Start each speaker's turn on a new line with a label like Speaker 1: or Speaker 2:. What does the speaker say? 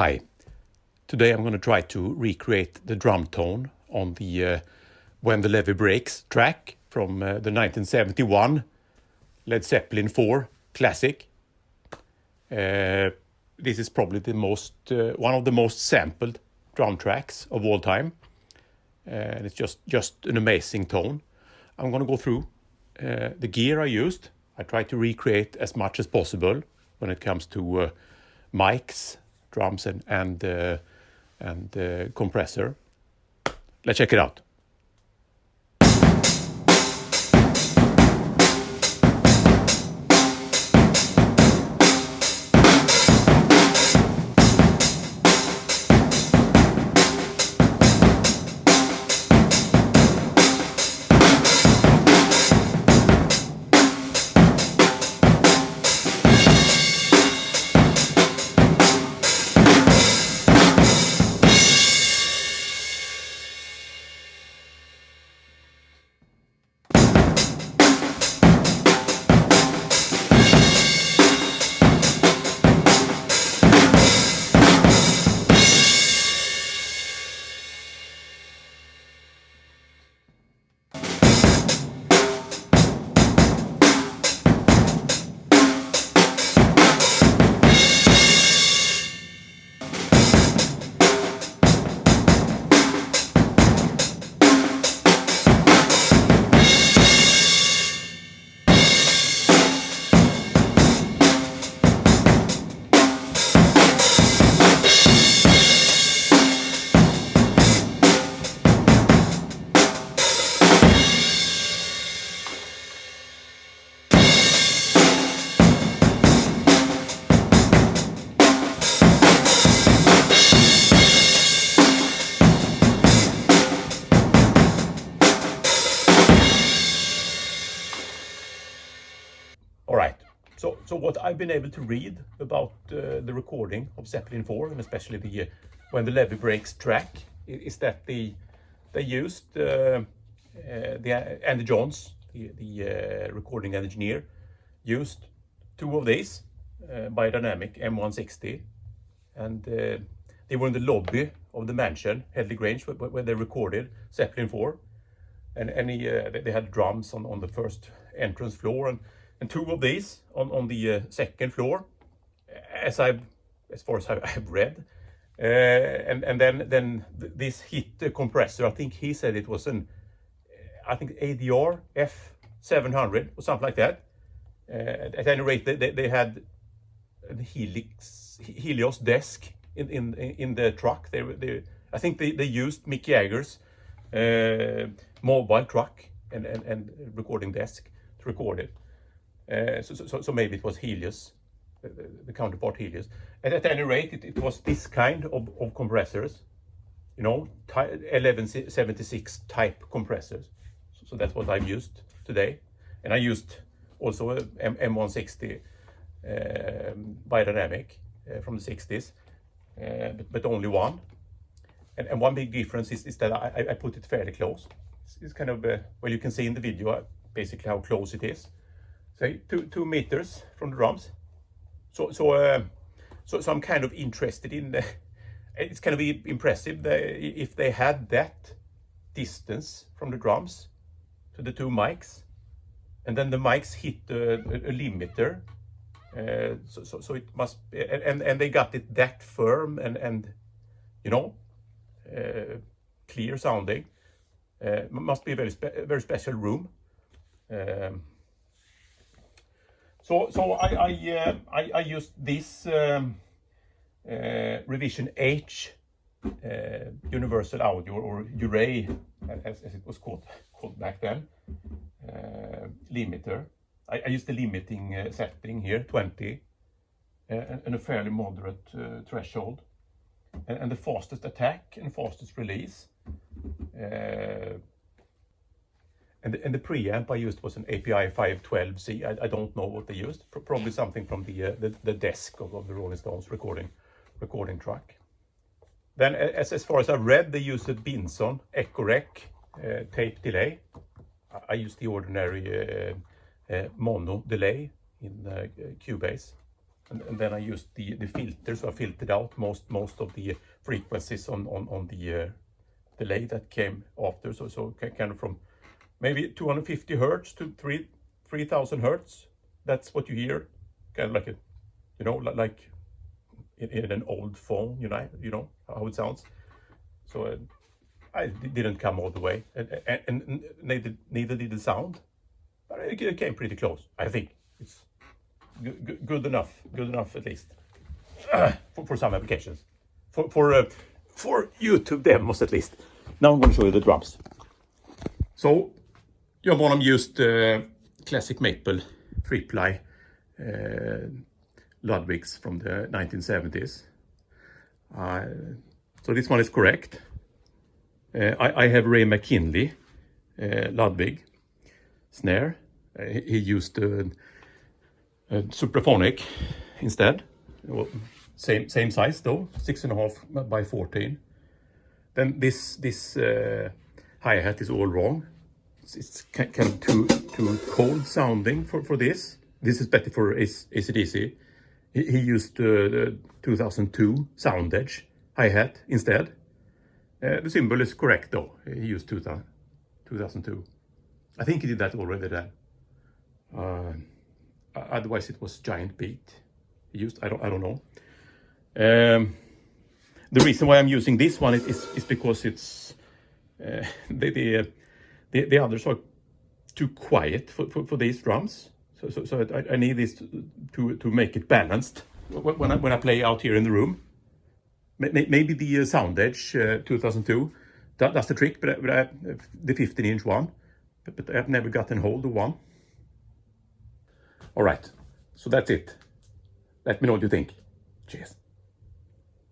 Speaker 1: Hi. Today I'm going to try to recreate the drum tone on the When the Levee Breaks track from the 1971 Led Zeppelin 4 Classic. This is probably the one of the most sampled drum tracks of all time. And it's just an amazing tone. I'm going to go through the gear I used. I try to recreate as much as possible when it comes to mics, drums and compressor. Let's check it out. All right, so what I've been able to read about the recording of Zeppelin 4 and especially the When the Levee Breaks track is that they used Andy Johns, the recording engineer, used two of these Beyerdynamic M160, and they were in the lobby of the mansion, Headley Grange, where they recorded Zeppelin 4, and they had drums on the first entrance floor and two of these on the second floor, as far as I've read, and then this hit the compressor. I think he said it was ADR F700 or something like that. At any rate, they had a Helios desk in the truck. I think they used Mick Jagger's mobile truck and recording desk to record it. So maybe it was Helios, the counterpart Helios. And at any rate, it was this kind of compressors, 1176 type compressors. So that's what I've used today. And I used also a M160 Beyerdynamic from the 60s, but only one. And one big difference is that I put it fairly close. It's kind of, well, you can see in the video basically how close it is. Say 2 meters from the drums. So I'm kind of interested in. It's kind of impressive if they had that distance from the drums to the two mics, and then the mics hit a limiter. So it must be, and they got it that firm and clear sounding. Must be a very special room. So I used this Revision H Universal Audio, or Urei as it was called back then, limiter. I used the limiting setting here, 20, and a fairly moderate threshold, and the fastest attack and fastest release. And the preamp I used was an API 512C. I don't know what they used. Probably something from the desk of the Rolling Stones recording track. Then, as far as I've read, they used a Binson Echo Rec tape delay. I used the ordinary mono delay in Cubase. and then I used the filter, so I filtered out most of the frequencies on the delay that came after. So kind of from maybe 250 hertz to 3000 hertz. That's what you hear, kind of like a, you know, like in an old phone, you know how it sounds. So I didn't come all the way, and neither did the sound, but it came pretty close. I think it's good enough at least for some applications, for YouTube demos at least. Now I'm going to show you the drums. So Johan used classic maple 3-ply Ludwigs from the 1970s. So this one is correct. I have Ray McKinley Ludwig snare. He used a Supraphonic instead. Well, same size though, 6.5 by 14. Then this hi-hat is all wrong. It's kind of too cold sounding for this. This is better for AC/DC. He used the 2002 Sound Edge hi-hat instead. The symbol is correct though. He used 2002. I think he did that already then. Otherwise it was Giant Beat he used. I don't know. The reason why I'm using this one is because it's the others are too quiet for these drums. So I need this to make it balanced when I play out here in the room. Maybe the Sound Edge 2002 that's the trick, but the 15-inch one, but I've never gotten hold of one. All right, so that's it. Let me know what you think. Cheers.